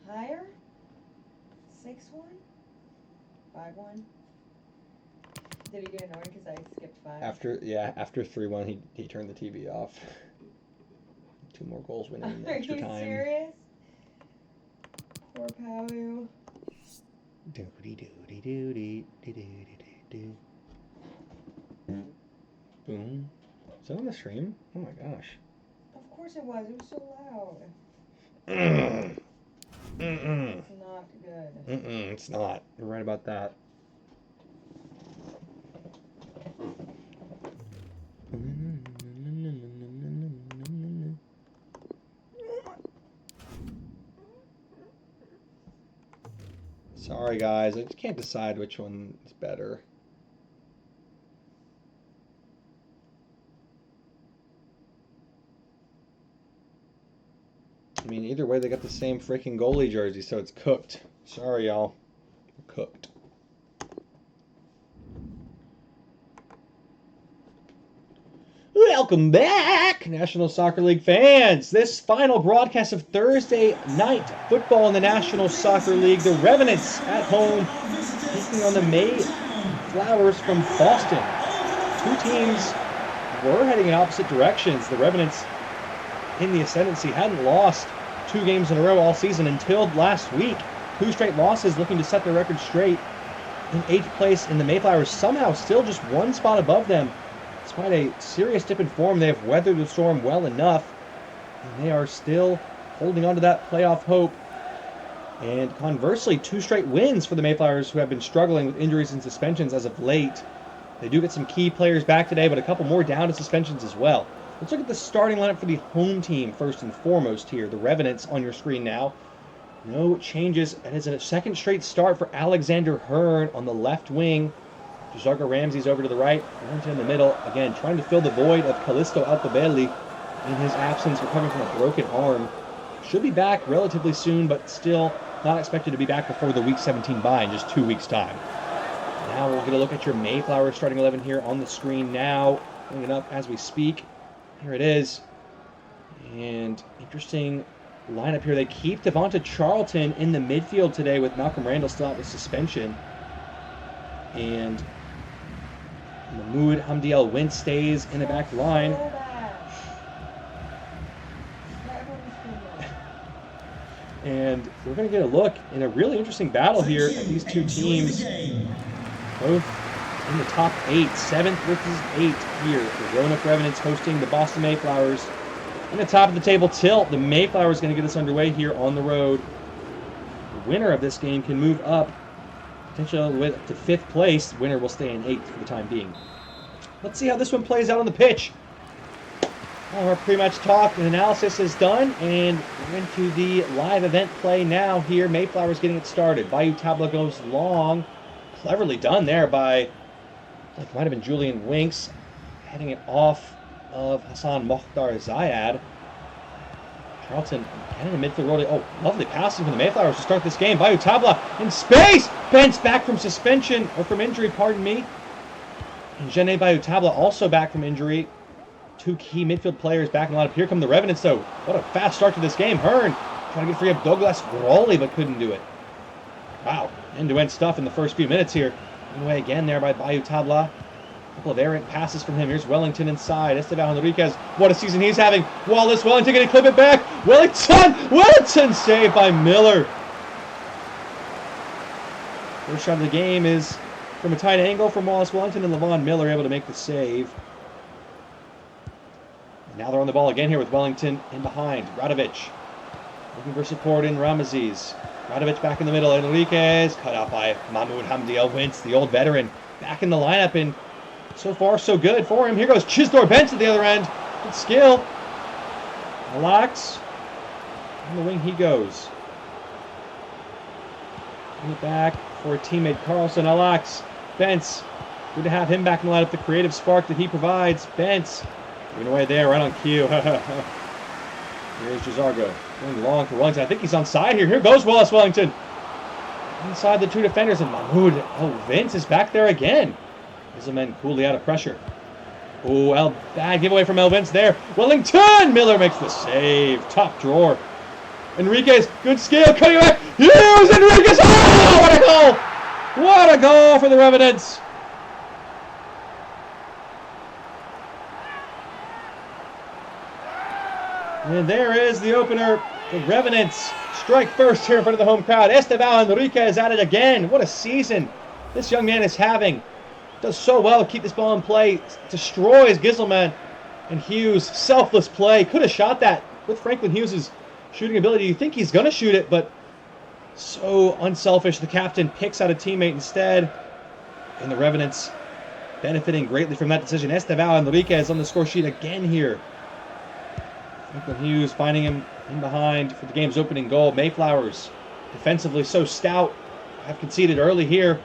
Higher? 6-1? 5-1? Did he get annoyed because I skipped 5? After 3-1, he turned the TV off. 2 more goals winning in extra time. Are you serious? Poor Palu. Boom. Is that on the stream? Oh my gosh. Of course it was. It was so loud. It's not good. It's not. You're right about that. Sorry, guys. I just can't decide which one is better. I mean, either way, they got the same freaking goalie jersey, so it's cooked. Sorry, y'all. Cooked. Welcome back, National Soccer League fans. This final broadcast of Thursday night football in the National Soccer League. The Revenants at home taking on the Mayflowers from Boston. 2 teams were heading in opposite directions. The Revenants in the ascendancy hadn't lost 2 games in a row all season until last week. 2 straight losses, looking to set their record straight. In 8th place, in the Mayflowers somehow still just 1 spot above them. Despite a serious dip in form, they have weathered the storm well enough, and they are still holding on to that playoff hope. And conversely, 2 straight wins for the Mayflowers, who have been struggling with injuries and suspensions as of late. They do get some key players back today, but a couple more down to suspensions as well. Let's look at the starting lineup for the home team first and foremost here. The Revenants on your screen now. No changes. It is a 2nd straight start for Alexander Hearn on the left wing. Jargo Ramsey's over to the right, Warrington in the middle. Again, trying to fill the void of Callisto Altobelli in his absence, recovering from a broken arm. Should be back relatively soon, but still not expected to be back before the Week 17 bye in just 2 weeks' time. Now we'll get a look at your Mayflower starting 11 here on the screen now. Bringing it up as we speak. Here it is. And interesting lineup here. They keep Devonta Charlton in the midfield today with Malcolm Randall still out with suspension. And Mahmoud Hamdiel Wint stays in the back line. And we're going to get a look in a really interesting battle here at these 2 teams. Both in the top 8, 7th versus 8th here. The Roanoke Revenants hosting the Boston Mayflowers. In the top of the table tilt, the Mayflowers going to get us underway here on the road. The winner of this game can move up potentially with to 5th place. The winner will stay in 8th for the time being. Let's see how this one plays out on the pitch. All our pre-match talk and analysis is done, and we're into the live event play now here. Mayflowers getting it started. Bayou Tabla goes long. Cleverly done there by, like, might have been Julian Winks, heading it off of Hassan Mokhtar Zayad. Charlton getting in the midfield rolling. Oh, lovely passing from the Mayflowers to start this game. Bayou Tabla in space. Bent's back from suspension, or from injury, pardon me. And Jene Bayou Tabla also back from injury. 2 key midfield players back in the lineup. Here come the Revenants, though. What a fast start to this game. Hearn trying to get free of Douglas Brawley, but couldn't do it. Wow, end-to-end stuff in the first few minutes here. Anyway, again there by Bayou Tabla. A couple of errant passes from him. Here's Wellington inside. Esteban Henriquez. What a season he's having. Wallace Wellington going to clip it back. Wellington saved by Miller. First shot of the game is from a tight angle from Wallace Wellington, and Levon Miller able to make the save. And now they're on the ball again here with Wellington in behind. Radovic looking for support in Ramesses. Radovic back in the middle. Enriquez cut out by Mahmoud Hamdiel Wintz, the old veteran, back in the lineup, and so far so good for him. Here goes Chisdor Bench at the other end. Good skill. Alex. On the wing he goes. In the back for teammate Carlson. Alex. Bentz. Good to have him back in the lineup. The creative spark that he provides. Bentz. Giving away there, right on cue. Here's Jazargo. Going long for Wellington. I think he's on side here. Here goes Wallace Wellington. Inside the 2 defenders. And Mahmoud. Oh, Vince is back there again. Iselman coolly out of pressure. Oh, bad giveaway from El Vince there. Wellington! Miller makes the save. Top drawer. Enriquez, good skill, cutting back. Hughes, Enriquez. Oh, what a goal! What a goal for the Revenants. And there is the opener. The Revenants strike first here in front of the home crowd. Esteban Enriquez at it again. What a season this young man is having. Does so well to keep this ball in play. Destroys Giselman. And Hughes, selfless play. Could have shot that with Franklin Hughes' shooting ability. You think he's going to shoot it, but so unselfish. The captain picks out a teammate instead. And the Revenants benefiting greatly from that decision. Esteban Enriquez on the score sheet again here. Franklin Hughes finding him in behind for the game's opening goal. Mayflowers, defensively so stout, have conceded early here.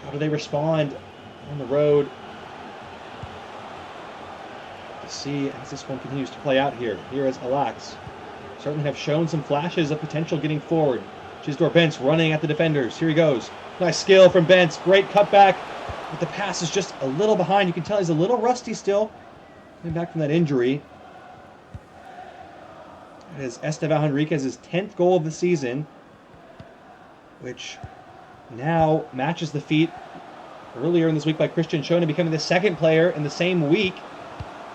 How do they respond on the road? To see as this one continues to play out here. Here is Alax. Certainly have shown some flashes of potential getting forward. Gisdor Bentz running at the defenders. Here he goes. Nice skill from Bentz. Great cutback. But the pass is just a little behind. You can tell he's a little rusty still. Coming back from that injury. It is Esteban Enriquez's 10th goal of the season, which now matches the feat earlier in this week by Christian Schoen, becoming the second player in the same week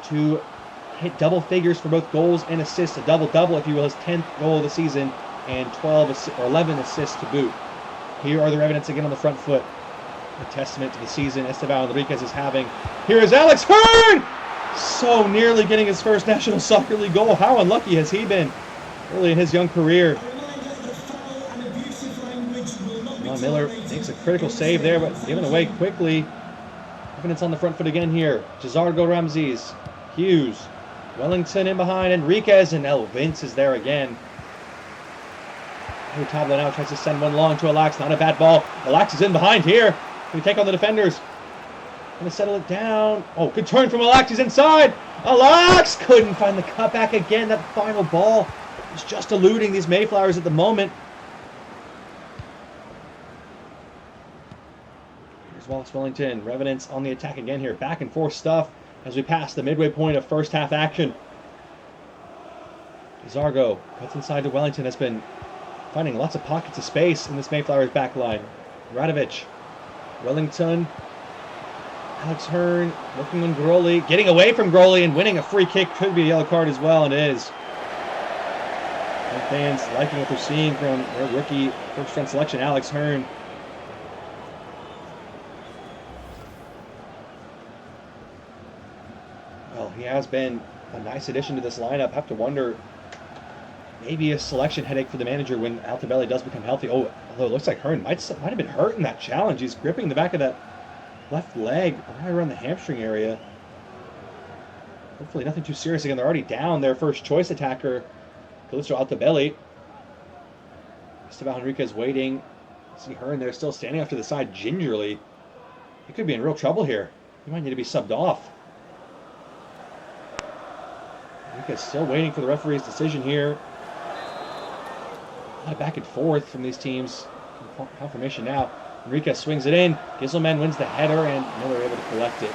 to hit double figures for both goals and assists, a double-double, if you will, his 10th goal of the season, and 11 assists to boot. Here are the Revenants again on the front foot. A testament to the season Esteban Enriquez is having. Here is Alex Hearn! So nearly getting his first National Soccer League goal. How unlucky has he been early in his young career? Ron Miller makes a critical save there, but given away quickly. Revenants on the front foot again here. Gisardo Ramses, Hughes, Wellington in behind, Enriquez, and Vince is there again. Tabla now tries to send one long to Alax. Not a bad ball. Alax is in behind here. Can he take on the defenders? Going to settle it down. Oh, good turn from Alax. He's inside. Alax couldn't find the cutback again. That final ball is just eluding these Mayflowers at the moment. Here's Wallace Wellington. Revenants on the attack again here. Back and forth stuff as we pass the midway point of first half action. Zargo cuts inside to Wellington. Has been finding lots of pockets of space in this Mayflowers back line. Radovic. Wellington. Alex Hearn looking on Groli, getting away from Groli and winning a free kick. Could be a yellow card as well, and it is. And fans liking what they're seeing from their rookie first-round selection, Alex Hearn. Well, he has been a nice addition to this lineup. Have to wonder, maybe a selection headache for the manager when Altobelli does become healthy. Oh, although it looks like Hearn might have been hurt in that challenge. He's gripping the back of that left leg right around the hamstring area. Hopefully nothing too serious. Again, they're already down their first choice attacker, Callisto Altobelli. Esteban Enriquez waiting. See Hearn there still standing off to the side gingerly. He could be in real trouble here. He might need to be subbed off. Enriquez still waiting for the referee's decision here. A lot of back and forth from these teams. Confirmation now. Enriquez swings it in. Giselman wins the header, and Miller able to collect it.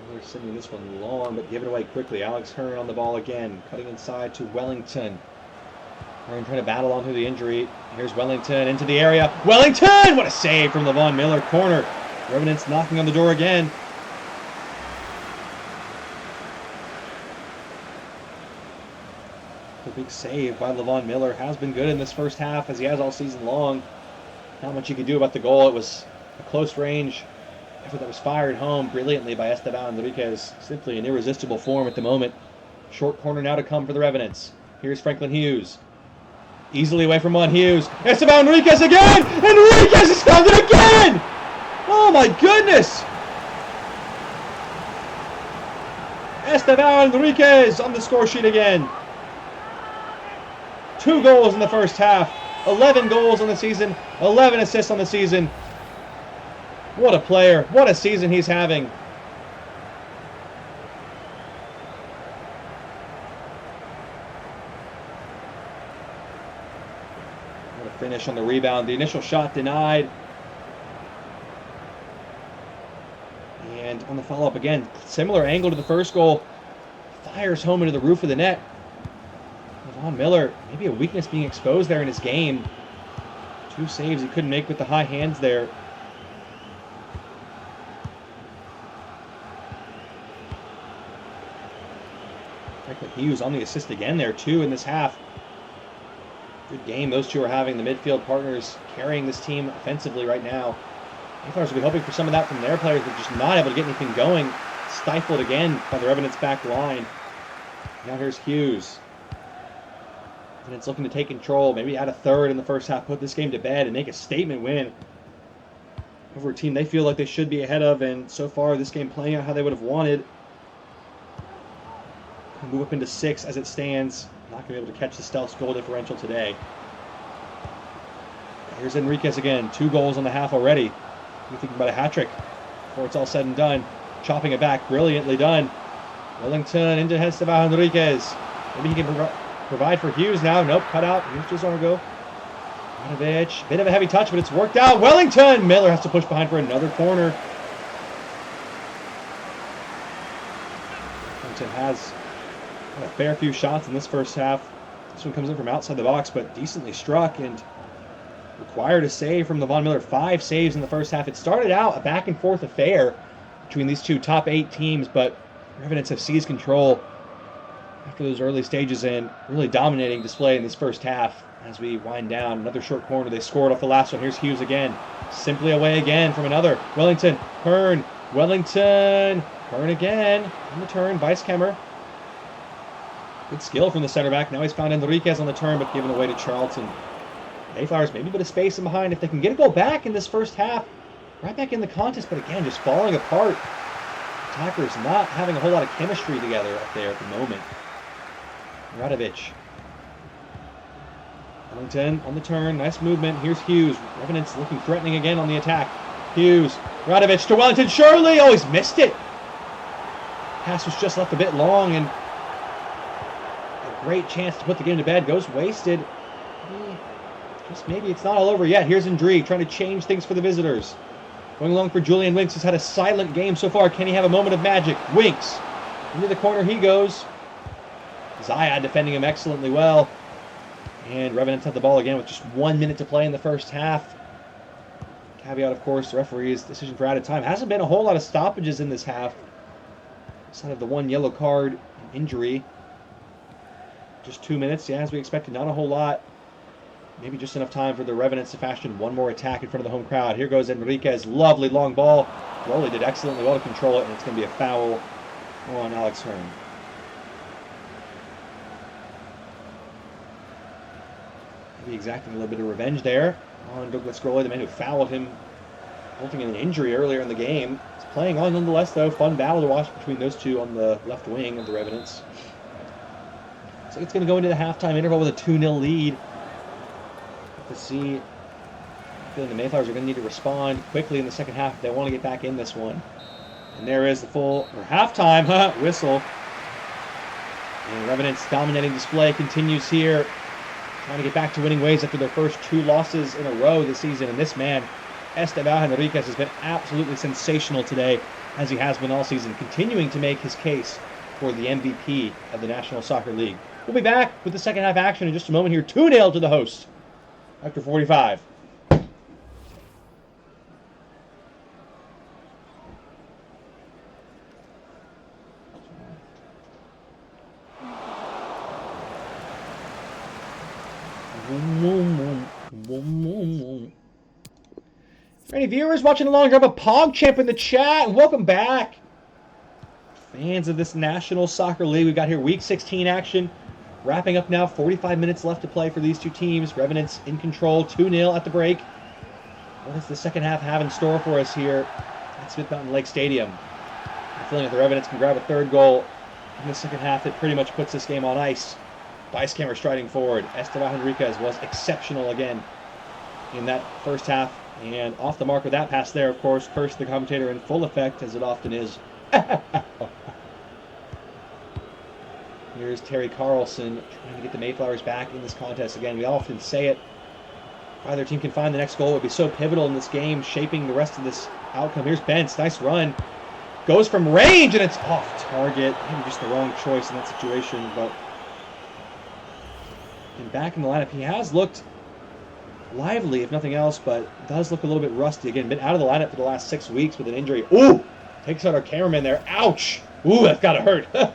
Miller sending this one long, but give it away quickly. Alex Hearn on the ball again, cutting inside to Wellington. Hearn trying to battle on through the injury. Here's Wellington into the area. Wellington! What a save from Levon Miller. Corner. Revenants knocking on the door again. A big save by Levon Miller. Has been good in this first half, as he has all season long. Not much you could do about the goal. It was a close range effort that was fired home brilliantly by Esteban Enriquez. Simply an irresistible form at the moment. Short corner now to come for the Revenants. Here's Franklin Hughes. Easily away from one. Hughes. Esteban Enriquez again! Enriquez has found it again! Oh my goodness! Esteban Enriquez on the score sheet again. 2 goals in the first half, 11 goals on the season, 11 assists on the season. What a player, what a season he's having. What a finish on the rebound. The initial shot denied. on the follow-up again. Similar angle to the first goal. Fires home into the roof of the net. Von Miller, maybe a weakness being exposed there in his game. 2 saves he couldn't make with the high hands there. Hughes on the assist again there, 2 in this half. Good game those two are having, the midfield partners carrying this team offensively right now. Mayflowers will be hoping for some of that from their players, but just not able to get anything going. Stifled again by the Revenants back line. Now here's Hughes. And it's looking to take control, maybe add a third in the first half, put this game to bed, and make a statement win over a team they feel like they should be ahead of, and so far this game playing out how they would have wanted. Move up into 6 as it stands. Not going to be able to catch the Stealth's goal differential today. Here's Enriquez again. 2 goals on the half already. You're thinking about a hat trick before it's all said and done. Chopping it back. Brilliantly done. Wellington into Esteban Enriquez. Maybe he can provide for Hughes now. Nope, cut out. Here's Jazorgo. Ivanovic. Bit of a heavy touch, but it's worked out. Wellington! Miller has to push behind for another corner. Wellington has a fair few shots in this first half. This one comes in from outside the box, but decently struck and required a save from the Von Miller. 5 saves in the first half. It started out a back and forth affair between these two top 8 teams, but Revenants have seized control after those early stages and really dominating display in this first half. As we wind down, another short corner. They scored off the last one. Here's Hughes again. Simply away again from another. Wellington, Hearn, Wellington, Hearn again. On the turn, Weisskemmer. Good skill from the center back. Now he's found Enriquez on the turn, but given away to Charlton. Mayflowers maybe a bit of space in behind. If they can get a goal back in this first half, right back in the contest, but again, just falling apart. Attackers not having a whole lot of chemistry together up there at the moment. Radovic. Wellington on the turn. Nice movement. Here's Hughes. Revenants looking threatening again on the attack. Hughes. Radovic to Wellington. Surely! Oh, he's missed it. Pass was just left a bit long, and great chance to put the game to bed goes wasted. Just maybe it's not all over yet. Here's Ndri trying to change things for the visitors. Going along for Julian Winks, who's had a silent game so far. Can he have a moment of magic? Winks. Into the corner he goes. Zayad defending him excellently well. And Revenants had the ball again with just 1 minute to play in the first half. Caveat, of course, the referee's decision for added time. Hasn't been a whole lot of stoppages in this half. Outside of the 1 yellow card injury. Just 2 minutes, yeah, as we expected, not a whole lot. Maybe just enough time for the Revenants to fashion one more attack in front of the home crowd. Here goes Enriquez, lovely long ball. Rowley did excellently well to control it, and it's going to be a foul on Alex Hearn. Maybe exacting a little bit of revenge there on Douglas Rowley, the man who fouled him, resulting in an injury earlier in the game. It's playing on nonetheless, though. Fun battle to watch between those two on the left wing of the Revenants. So it's going to go into the halftime interval with a 2-0 lead. To see, I'm feeling the Mayflowers are going to need to respond quickly in the second half if they want to get back in this one. And there is the halftime whistle. And Revenants' dominating display continues here, trying to get back to winning ways after their first 2 losses in a row this season. And this man, Esteban Enriquez, has been absolutely sensational today, as he has been all season, continuing to make his case for the MVP of the National Soccer League. We'll be back with the second half action in just a moment here. 2-0 to the host after 45. For any viewers watching along, drop a PogChamp in the chat, and welcome back. Fans of this National Soccer League, we've got here Week 16 action. Wrapping up now, 45 minutes left to play for these two teams. Revenants in control, 2-0 at the break. What does the second half have in store for us here at Smith Mountain Lake Stadium? I'm feeling that the Revenants can grab a third goal in the second half. It pretty much puts this game on ice. Weisskemmer striding forward. Esteban Enriquez was exceptional again in that first half. And off the mark with that pass there, of course, cursed the commentator in full effect, as it often is. Here's Terry Carlson trying to get the Mayflowers back in this contest again. We often say it. If either team can find the next goal, it would be so pivotal in this game, shaping the rest of this outcome. Here's Bentz. Nice run. Goes from range, and it's off target. Maybe just the wrong choice in that situation, but and back in the lineup, he has looked lively, if nothing else, but does look a little bit rusty. Again, been out of the lineup for the last 6 weeks with an injury. Ooh! Takes out our cameraman there. Ouch! Ooh, that's gotta hurt. Goal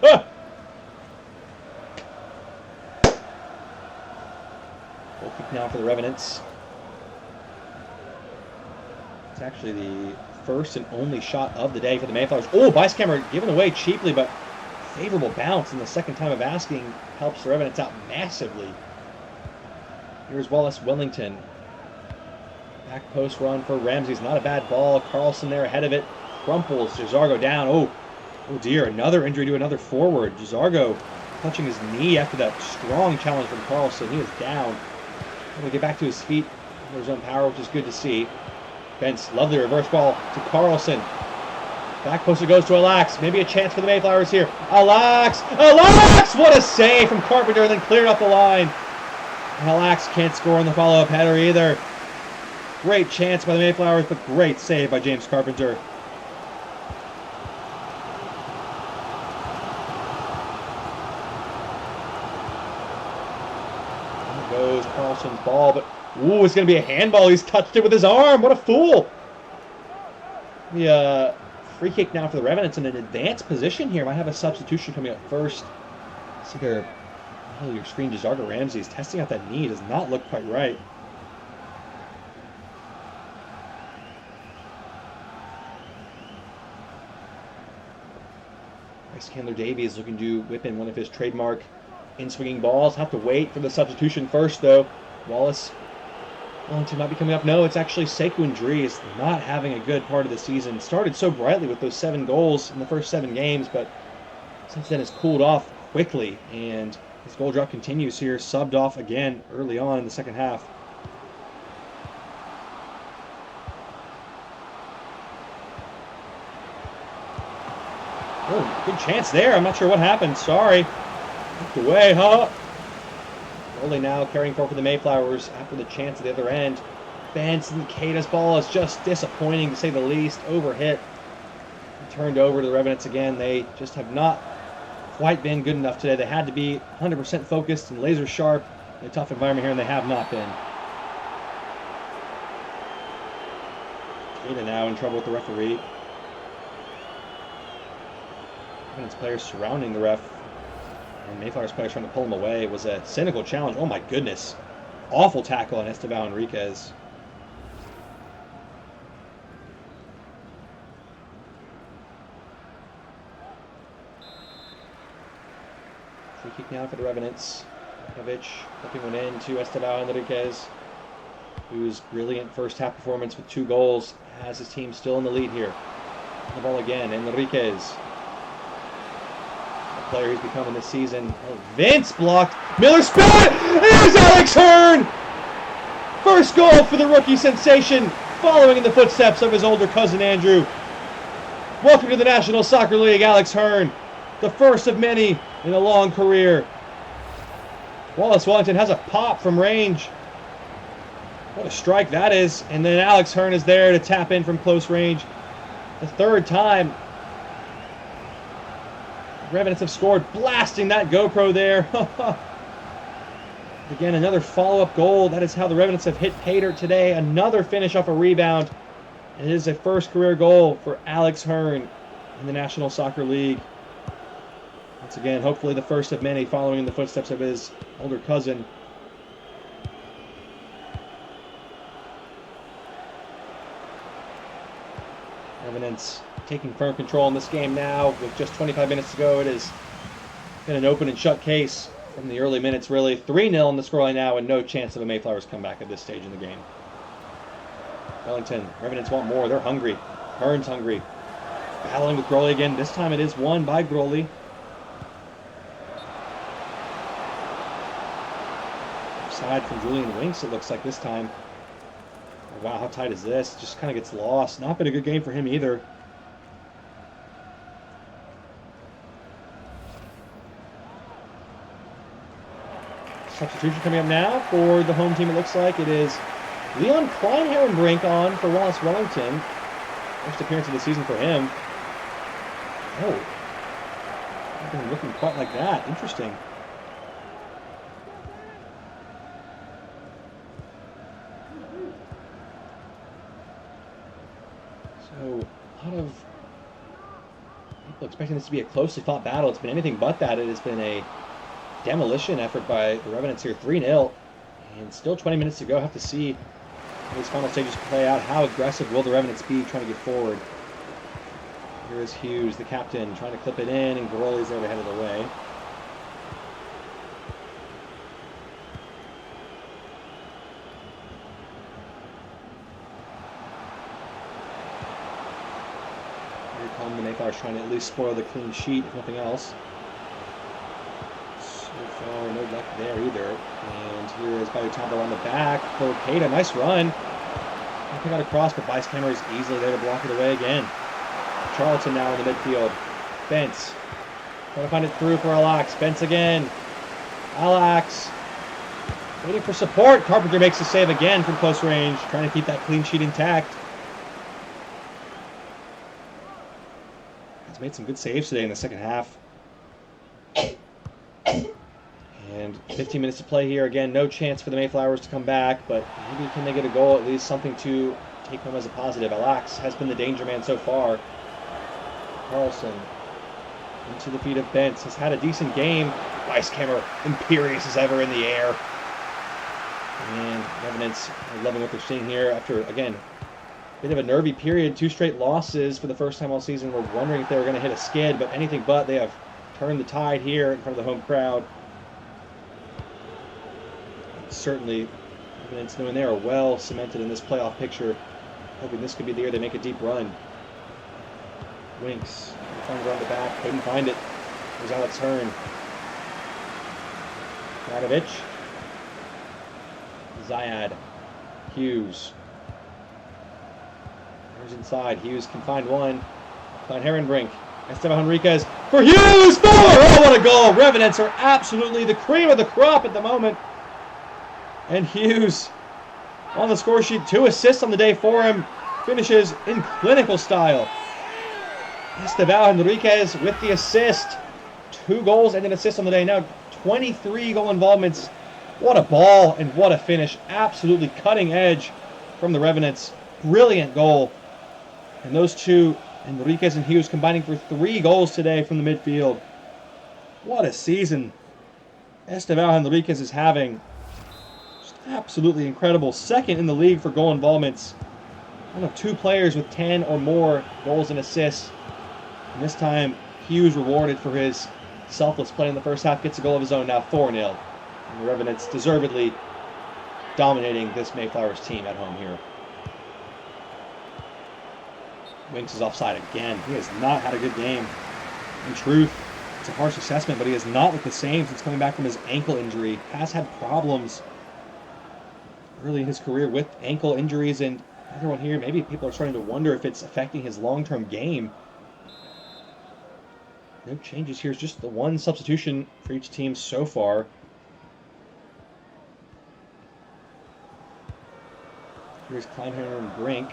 kick now for the Revenants. It's actually the first and only shot of the day for the Mayflowers. Oh, Vice camera given away cheaply, but favorable bounce in the second time of asking helps the Revenants out massively. Here's Wallace Wellington. Back post run for Ramsey's. Not a bad ball. Carlson there ahead of it. Crumples. Jazargo down. Oh dear. Another injury to another forward. Jazargo touching his knee after that strong challenge from Carlson. He is down. Going to get back to his feet. There's own power, which is good to see. Bentz, lovely reverse ball to Carlson. Back post it goes to Alax. Maybe a chance for the Mayflowers here. Alax! Alax! What a save from Carpenter, and then cleared off the line. And Alax can't score on the follow-up header either. Great chance by the Mayflowers, but great save by James Carpenter. There goes Carlson's ball, but ooh, it's going to be a handball. He's touched it with his arm. What a fool. The free kick now for the Revenants in an advanced position here. Might have a substitution coming up first. See there. Oh, your screen, Jazargo Ramsey is testing out that knee. Does not look quite right. Chandler Davies looking to whip in one of his trademark in-swinging balls. Have to wait for the substitution first, though. Wallace Wellington might be coming up. No, it's actually Sekou Ndri not having a good part of the season. Started so brightly with those 7 goals in the first 7 games, but since then has cooled off quickly, and his goal drop continues here. Subbed off again early on in the second half. Oh, good chance there. I'm not sure what happened. Sorry. Looked away, huh? Only now carrying forward for the Mayflowers after the chance at the other end. Benson Keita's ball is just disappointing, to say the least. Overhit. Turned over to the Revenants again. They just have not quite been good enough today. They had to be 100% focused and laser sharp in a tough environment here, and they have not been. Keita now in trouble with the referee. Revenants players surrounding the ref, and Mayflowers players trying to pull him away. It was a cynical challenge. Oh my goodness. Awful tackle on Esteban Enriquez. Free kick now for the Revenants. Kovic flipping one in to Esteban Enriquez, whose brilliant first half performance with 2 goals has his team still in the lead here. The ball again, Enriquez. Player he's becoming this season. Oh, Vince blocked. Miller spilled it. There's Alex Hearn. First goal for the rookie sensation, following in the footsteps of his older cousin Andrew. Welcome to the National Soccer League, Alex Hearn, the first of many in a long career. Wallace Wellington has a pop from range. What a strike that is. And then Alex Hearn is there to tap in from close range. The 3rd time Revenants have scored, blasting that GoPro there. Again, another follow-up goal. That is how the Revenants have hit pay dirt today. Another finish off a rebound. It is a first career goal for Alex Hearn in the National Soccer League. Once again, hopefully the first of many following in the footsteps of his older cousin. Revenants taking firm control in this game now with just 25 minutes to go. It has been an open and shut case from the early minutes, really. 3-0 in the scoreline now, and no chance of a Mayflowers comeback at this stage in the game. Wellington, Revenants want more. They're hungry. Hearn's hungry. Battling with Groley again. This time it is won by Groley. Side from Julian Winks, it looks like this time. Wow, how tight is this? Just kind of gets lost. Not been a good game for him either. Substitution coming up now for the home team, it looks like. It is Leon Kleinherrenbrink on for Wallace Wellington. First appearance of the season for him. Oh, I've been looking quite like that. Interesting. So, a lot of people expecting this to be a closely fought battle. It's been anything but that. It has been a demolition effort by the Revenants here, 3-0. And still 20 minutes to go. Have to see how these final stages play out. How aggressive will the Revenants be trying to get forward? Here is Hughes, the captain, trying to clip it in, and Garoli's there to head it away. Here come the Mayflowers trying to at least spoil the clean sheet, if nothing else. So far, no luck there either. And here is Bayutabo on the back for Keita. Nice run. Pick out a cross, but Vice-Camera is easily there to block it away again. Charlton now in the midfield. Bentz trying to find it through for Alax. Bentz again. Alax waiting for support. Carpenter makes the save again from close range, trying to keep that clean sheet intact. He's made some good saves today in the second half. And 15 minutes to play here. Again, no chance for the Mayflowers to come back, but maybe can they get a goal, at least something to take home as a positive. Alax has been the danger man so far. Carlson into the feet of Bentz. Has had a decent game. Vice-Camera imperious as ever in the air. And Revenants are loving what they're seeing here after, again, a bit of a nervy period. 2 straight losses for the first time all season. We're wondering if they were going to hit a skid, but anything but. They have turned the tide here in front of the home crowd. Certainly, Revenants knowing they are well cemented in this playoff picture. Hoping this could be the year they make a deep run. Winks, trying to run the back, couldn't find it. It was Alex Hearn. Radovic. Zayad. Hughes. There's inside. Hughes can find one. Klein Herrenbrink. Esteban Henriquez for Hughes! 4! Oh, what a goal! Revenants are absolutely the cream of the crop at the moment. And Hughes on the score sheet. 2 assists on the day for him. Finishes in clinical style. Esteban Henriquez with the assist. 2 goals and an assist on the day. Now 23 goal involvements. What a ball and what a finish. Absolutely cutting edge from the Revenants. Brilliant goal. And those two, Henriquez and Hughes, combining for 3 goals today from the midfield. What a season Esteban Henriquez is having. Just absolutely incredible. Second in the league for goal involvements. One of 2 players with 10 or more goals and assists. And this time, Hughes rewarded for his selfless play in the first half. Gets a goal of his own, now 4-0. And the Revenants deservedly dominating this Mayflowers team at home here. Winks is offside again. He has not had a good game. In truth, it's a harsh assessment, but he has not looked the same since coming back from his ankle injury. Has had problems early in his career with ankle injuries, and everyone here, maybe people are starting to wonder if it's affecting his long-term game. No changes here. It's just the 1 substitution for each team so far. Here's Kleinhammer and Brink.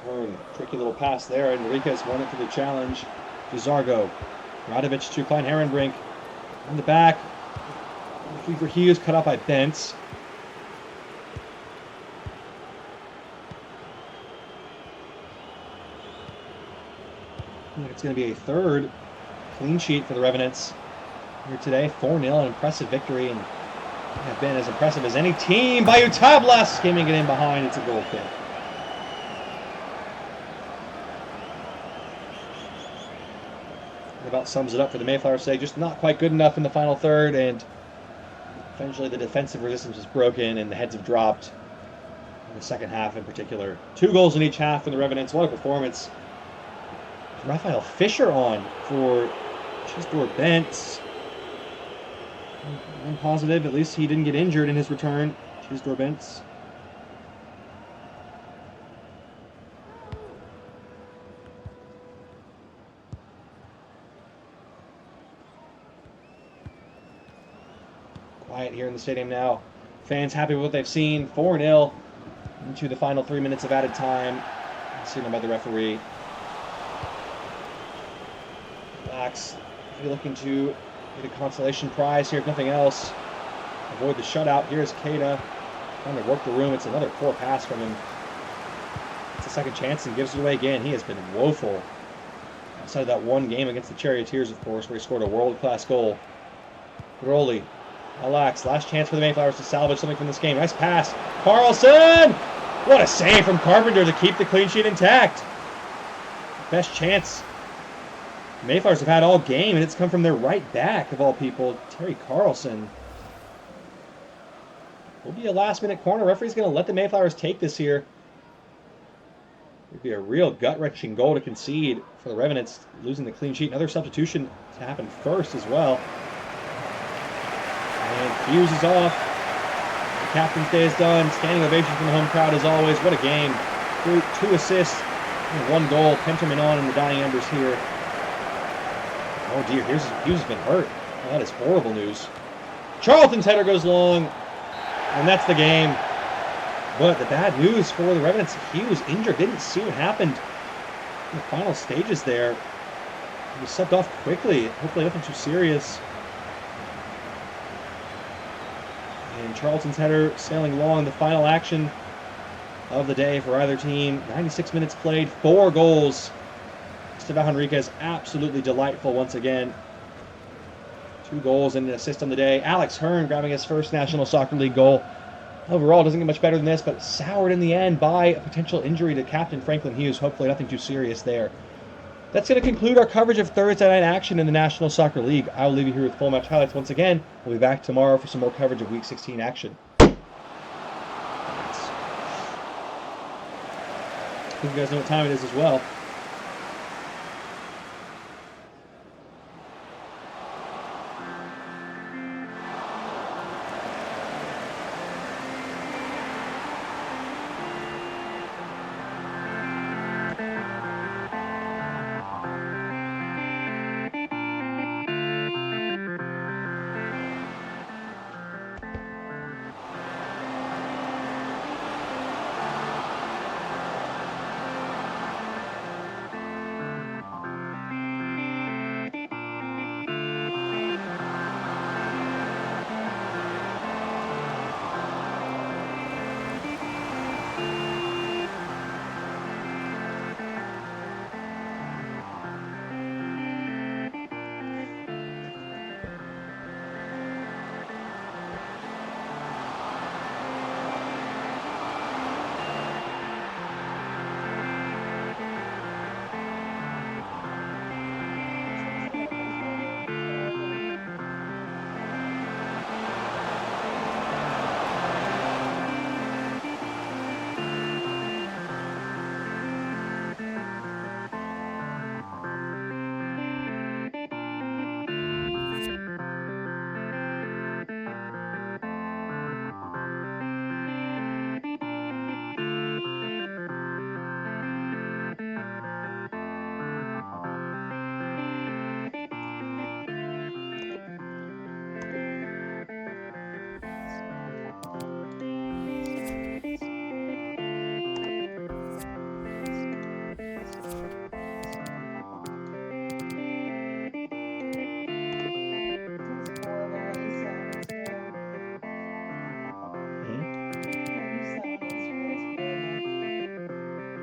Hearn, tricky little pass there. Enriquez won it for the challenge. Jazargo. Radovic to Klein Herrenbrink. On the back. Looking for Hughes, cut out by Bentz. It's going to be a 3rd clean sheet for the Revenants here today. 4-0, an impressive victory, and have been as impressive as any team. Bayutabo skimming it in behind. It's a goal kick. That about sums it up for the Mayflowers today. Just not quite good enough in the final third, and eventually the defensive resistance was broken and the heads have dropped in the second half in particular. 2 goals in each half for the Revenants. What a performance. Raphael Fisher on for Chisdor Bentz. I'm positive at least he didn't get injured in his return. Chisdor Bentz. Quiet here in the stadium now. Fans happy with what they've seen. 4-0. into the final 3 minutes of added time. Signal by the referee. Blacks maybe looking to get a consolation prize here, if nothing else. Avoid the shutout. Here's Keita trying to work the room. It's another poor pass from him. It's a second chance and gives it away again. He has been woeful. Outside of that one game against the Charioteers, of course, where he scored a world-class goal. Broly. Alex, last chance for the Mayflowers to salvage something from this game. Nice pass. Carlson! What a save from Carpenter to keep the clean sheet intact. Best chance Mayflowers have had all game, and it's come from their right back, of all people, Terry Carlson. Will be a last-minute corner. Referee's going to let the Mayflowers take this here. It would be a real gut-wrenching goal to concede for the Revenants, losing the clean sheet. Another substitution to happen first as well. And Hughes is off. The captain's day is done. Standing ovation from the home crowd as always. What a game. Two assists and 1 goal. Penterman on in the dying embers here. Oh dear, Hughes has been hurt. Oh, that is horrible news. Charlton's header goes long, and that's the game. But the bad news for the Revenants, Hughes injured. Didn't see what happened in the final stages there. He was subbed off quickly. Hopefully nothing too serious. And Charlton's header sailing long, the final action of the day for either team. 96 minutes played, 4 goals. Esteban Henriquez, absolutely delightful once again. 2 goals and an assist on the day. Alex Hearn grabbing his first National Soccer League goal. Overall, doesn't get much better than this, but soured in the end by a potential injury to Captain Franklin Hughes. Hopefully nothing too serious there. That's going to conclude our coverage of Thursday night action in the National Soccer League. I will leave you here with full match highlights once again. We'll be back tomorrow for some more coverage of Week 16 action. I think you guys know what time it is as well.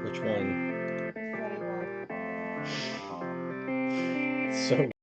Which one? So